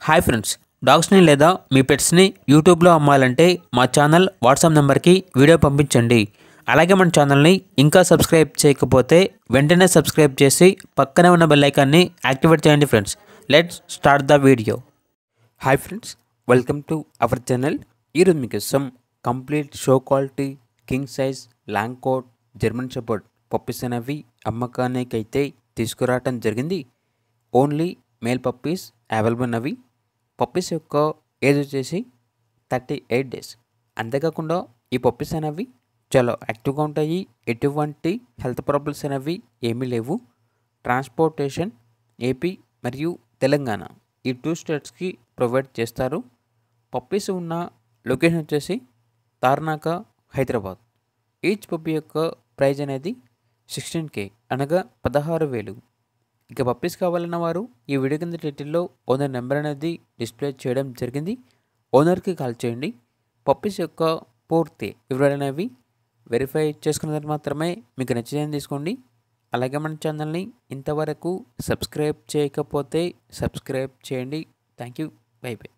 Hi friends, డాగ్స్ని లేదా మీ పెట్స్ని యూట్యూబ్లో అమ్మాలంటే మా ఛానల్ వాట్సాప్ నెంబర్కి వీడియో పంపించండి. అలాగే మన ఛానల్ని ఇంకా సబ్స్క్రైబ్ చేయకపోతే వెంటనే సబ్స్క్రైబ్ చేసి పక్కనే ఉన్న బెల్ ఐకాన్ని యాక్టివేట్ చేయండి friends. Let's start the video. Hi friends, welcome to our channel. ఈరోజు మీకోసం complete show quality king size long coat German shepherd puppies అనేవి అమ్మకానికి అయితే తీసుకురావటం జరిగింది. ఓన్లీ మేల్ పప్పీస్ అవైలబుల్ ఉన్నవి. పప్పీస్ యొక్క ఏజ్ వచ్చేసి 38 డేస్. అంతేకాకుండా ఈ పప్పీస్ అనేవి చాలా యాక్టివ్గా ఉంటాయి. ఎటువంటి హెల్త్ ప్రాబ్లమ్స్ అనేవి ఏమీ లేవు. ట్రాన్స్పోర్టేషన్ ఏపీ మరియు తెలంగాణ ఈ 2 స్టేట్స్కి ప్రొవైడ్ చేస్తారు. పప్పీస్ ఉన్న లొకేషన్ వచ్చేసి తార్నాక, హైదరాబాద్. ఈచ్ పప్పీ యొక్క ప్రైజ్ అనేది 16K అనగా 16,000. ఇక పప్పీస్ కావాలన్న వారు ఈ వీడియో కింద టైటిల్లో ఓనర్ నెంబర్ అనేది డిస్ప్లే చేయడం జరిగింది. ఓనర్కి కాల్ చేయండి. పప్పీస్ యొక్క పూర్తి వివరాలు అనేవి వెరిఫై చేసుకున్న తర్వాత మాత్రమే మీకు నచ్చిందని తీసుకోండి. అలాగే మన ఛానల్ని ఇంతవరకు సబ్స్క్రైబ్ చేయకపోతే సబ్స్క్రైబ్ చేయండి. Thank you. By by.